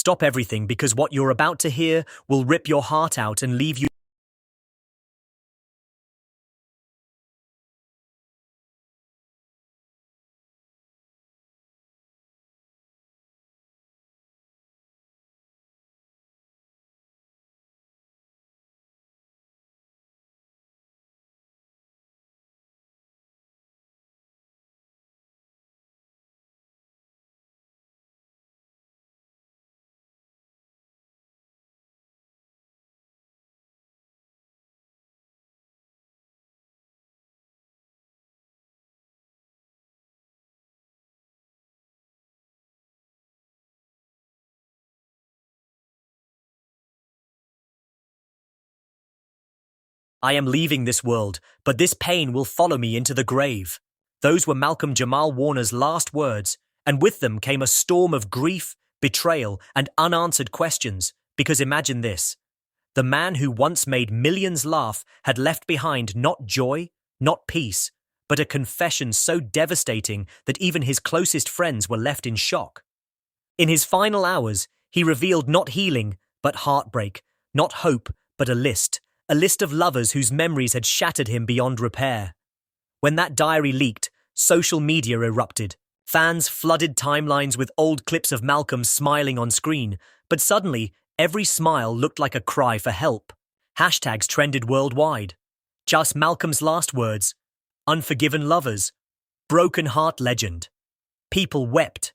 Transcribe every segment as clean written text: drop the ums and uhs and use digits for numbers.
Stop everything because what you're about to hear will rip your heart out and leave you. I am leaving this world, but this pain will follow me into the grave. Those were Malcolm-Jamal Warner's last words, and with them came a storm of grief, betrayal, and unanswered questions, because imagine this. The man who once made millions laugh had left behind not joy, not peace, but a confession so devastating that even his closest friends were left in shock. In his final hours, he revealed not healing, but heartbreak, not hope, but a list of lovers whose memories had shattered him beyond repair. When that diary leaked, social media erupted. Fans flooded timelines with old clips of Malcolm smiling on screen, but suddenly, every smile looked like a cry for help. Hashtags trended worldwide. Just Malcolm's last words, unforgiven lovers, broken heart legend. People wept.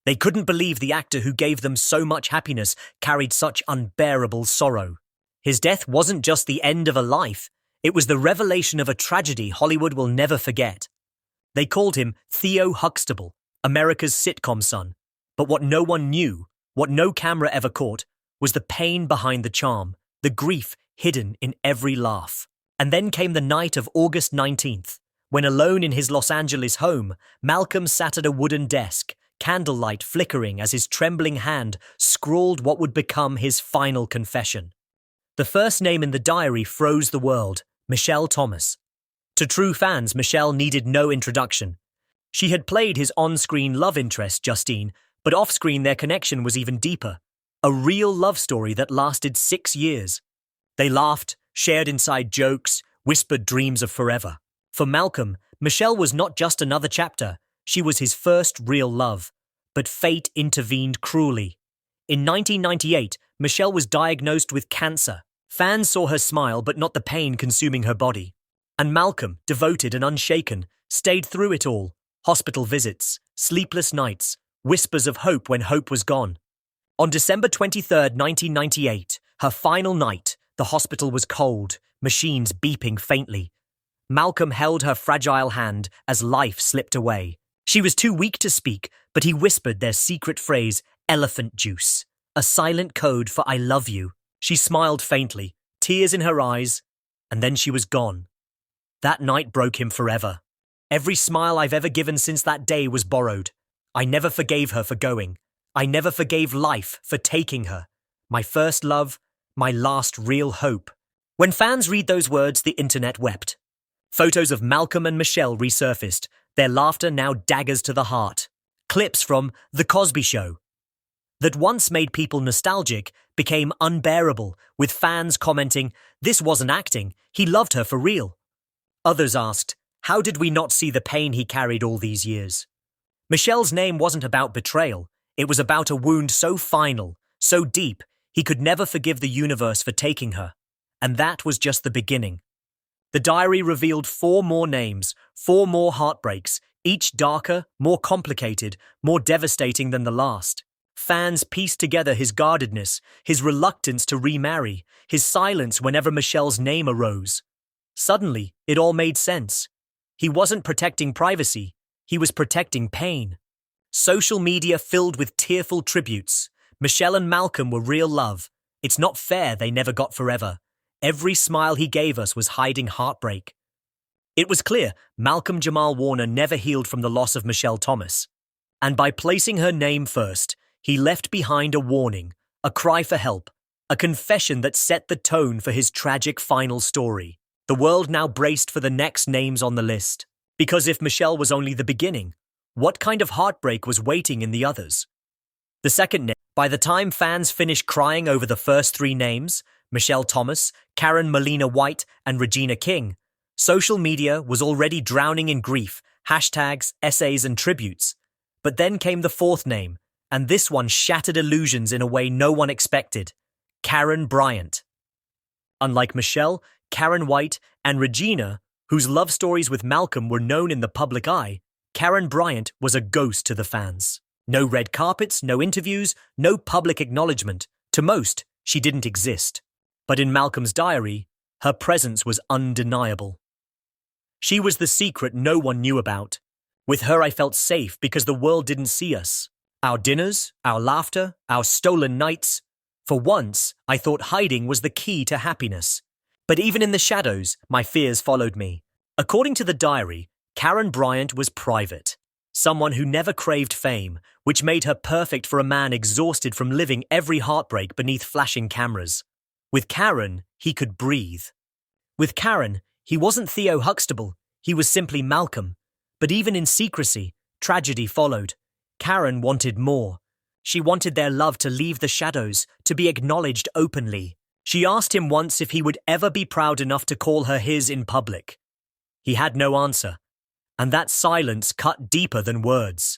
They couldn't believe the actor who gave them so much happiness carried such unbearable sorrow. His death wasn't just the end of a life, it was the revelation of a tragedy Hollywood will never forget. They called him Theo Huxtable, America's sitcom son. But what no one knew, what no camera ever caught, was the pain behind the charm, the grief hidden in every laugh. And then came the night of August 19th, when alone in his Los Angeles home, Malcolm sat at a wooden desk, candlelight flickering as his trembling hand scrawled what would become his final confession. The first name in the diary froze the world, MichelleThomas. To true fans, Michelle needed no introduction. She had played his on-screen love interest, Justine, but off-screen their connection was even deeper. A real love story that lasted 6 years. They laughed, shared inside jokes, whispered dreams of forever. For Malcolm, Michelle was not just another chapter, she was his first real love. But fate intervened cruelly. In 1998, Michelle was diagnosed with cancer. Fans saw her smile but not the pain consuming her body. And Malcolm, devoted and unshaken, stayed through it all. Hospital visits, sleepless nights, whispers of hope when hope was gone. On December 23, 1998, her final night, the hospital was cold, machines beeping faintly. Malcolm held her fragile hand as life slipped away. She was too weak to speak, but he whispered their secret phrase, elephant juice, a silent code for I love you. She smiled faintly, tears in her eyes, and then she was gone. That night broke him forever. Every smile I've ever given since that day was borrowed. I never forgave her for going. I never forgave life for taking her. My first love, my last real hope. When fans read those words, the internet wept. Photos of Malcolm and Michelle resurfaced, their laughter now daggers to the heart. Clips from The Cosby Show that once made people nostalgic became unbearable, with fans commenting, "This wasn't acting, he loved her for real." Others asked, "How did we not see the pain he carried all these years?" Michelle's name wasn't about betrayal, it was about a wound so final, so deep, he could never forgive the universe for taking her. And that was just the beginning. The diary revealed 4 more names, 4 more heartbreaks, each darker, more complicated, more devastating than the last. Fans pieced together his guardedness, his reluctance to remarry, his silence whenever Michelle's name arose. Suddenly, it all made sense. He wasn't protecting privacy, he was protecting pain. Social media filled with tearful tributes. Michelle and Malcolm were real love. It's not fair they never got forever. Every smile he gave us was hiding heartbreak. It was clear Malcolm-Jamal Warner never healed from the loss of MichelleThomas. And by placing her name first, he left behind a warning, a cry for help, a confession that set the tone for his tragic final story. The world now braced for the next names on the list. Because if Michelle was only the beginning, what kind of heartbreak was waiting in the others? The second name. By the time fans finished crying over the first three names, MichelleThomas, KarenMolinaWhite, and ReginaKing, social media was already drowning in grief, hashtags, essays, and tributes. But then came the fourth name, and this one shattered illusions in a way no one expected. Karen Bryant. Unlike Michelle, Karen White, and Regina, whose love stories with Malcolm were known in the public eye, Karen Bryant was a ghost to the fans. No red carpets, no interviews, no public acknowledgement. To most, she didn't exist. But in Malcolm's diary, her presence was undeniable. She was the secret no one knew about. With her I felt safe because the world didn't see us. Our dinners, our laughter, our stolen nights. For once, I thought hiding was the key to happiness. But even in the shadows, my fears followed me. According to the diary, Karen Bryant was private. Someone who never craved fame, which made her perfect for a man exhausted from living every heartbreak beneath flashing cameras. With Karen, he could breathe. With Karen, he wasn't Theo Huxtable, he was simply Malcolm. But even in secrecy, tragedy followed. Karen wanted more. She wanted their love to leave the shadows, to be acknowledged openly. She asked him once if he would ever be proud enough to call her his in public. He had no answer. And that silence cut deeper than words.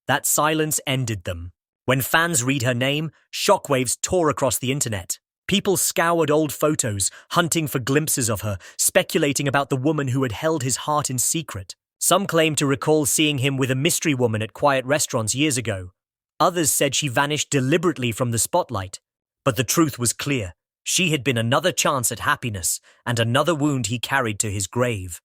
That silence ended them. When fans read her name, shockwaves tore across the internet. People scoured old photos, hunting for glimpses of her, speculating about the woman who had held his heart in secret. Some claimed to recall seeing him with a mystery woman at quiet restaurants years ago. Others said she vanished deliberately from the spotlight. But the truth was clear. She had been another chance at happiness, and another wound he carried to his grave.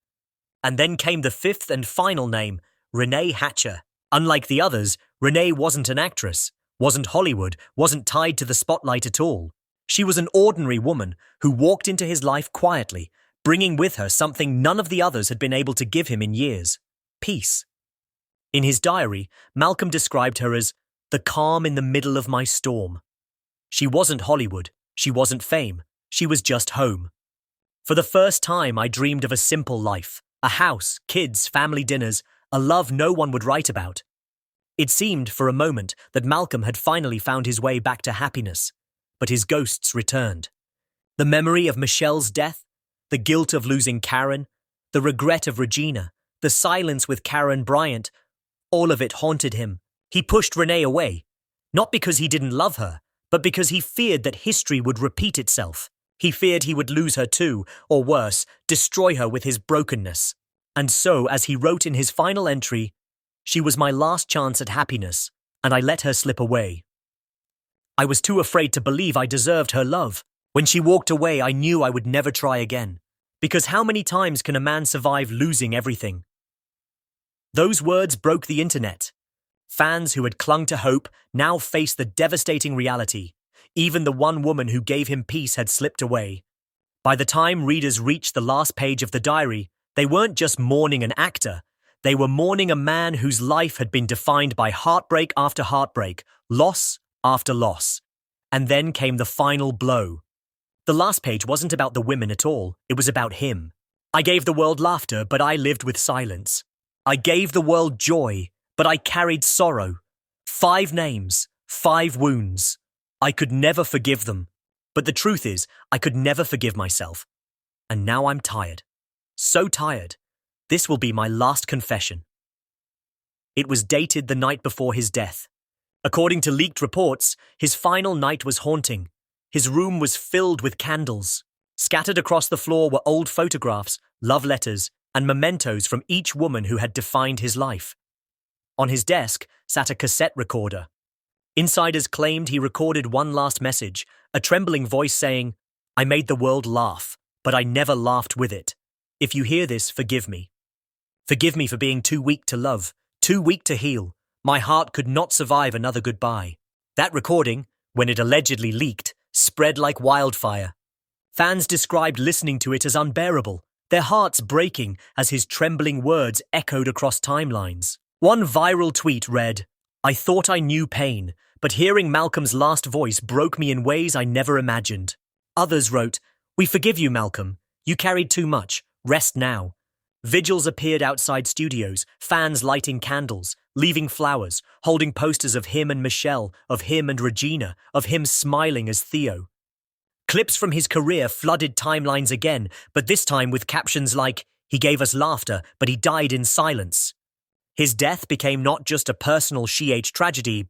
And then came the fifth and final name, Rene Hatcher. Unlike the others, Rene wasn't an actress, wasn't Hollywood, wasn't tied to the spotlight at all. She was an ordinary woman who walked into his life quietly, bringing with her something none of the others had been able to give him in years: peace. In his diary, Malcolm described her as the calm in the middle of my storm. She wasn't Hollywood, she wasn't fame, she was just home. For the first time, I dreamed of a simple life. A house, kids, family dinners, a love no one would write about. It seemed, for a moment, that Malcolm had finally found his way back to happiness. But his ghosts returned. The memory of Michelle's death, the guilt of losing Karen, the regret of Regina, the silence with Karen Bryant, all of it haunted him. He pushed Rene away, not because he didn't love her, but because he feared that history would repeat itself. He feared he would lose her too, or worse, destroy her with his brokenness. And so, as he wrote in his final entry, "She was my last chance at happiness, and I let her slip away. I was too afraid to believe I deserved her love. When she walked away, I knew I would never try again. Because how many times can a man survive losing everything?" Those words broke the internet. Fans who had clung to hope now faced the devastating reality. Even the one woman who gave him peace had slipped away. By the time readers reached the last page of the diary, they weren't just mourning an actor. They were mourning a man whose life had been defined by heartbreak after heartbreak, loss after loss. And then came the final blow. The last page wasn't about the women at all. It was about him. I gave the world laughter, but I lived with silence. I gave the world joy, but I carried sorrow. 5 names, 5 wounds. I could never forgive them. But the truth is, I could never forgive myself. And now I'm tired. So tired. This will be my last confession. It was dated the night before his death. According to leaked reports, his final night was haunting. His room was filled with candles. Scattered across the floor were old photographs, love letters, and mementos from each woman who had defined his life. On his desk sat a cassette recorder. Insiders claimed he recorded one last message, a trembling voice saying, "I made the world laugh, but I never laughed with it. If you hear this, forgive me. Forgive me for being too weak to love, too weak to heal. My heart could not survive another goodbye." That recording, when it allegedly leaked, spread like wildfire. Fans described listening to it as unbearable, their hearts breaking as his trembling words echoed across timelines. One viral tweet read, "I thought I knew pain, but hearing Malcolm's last voice broke me in ways I never imagined." Others wrote, "We forgive you, Malcolm. You carried too much. Rest now." Vigils appeared outside studios, fans lighting candles, leaving flowers, holding posters of him and Michelle, of him and Regina, of him smiling as Theo. Clips from his career flooded timelines again, but this time with captions like, "He gave us laughter, but he died in silence." His death became not just a personal tragedy,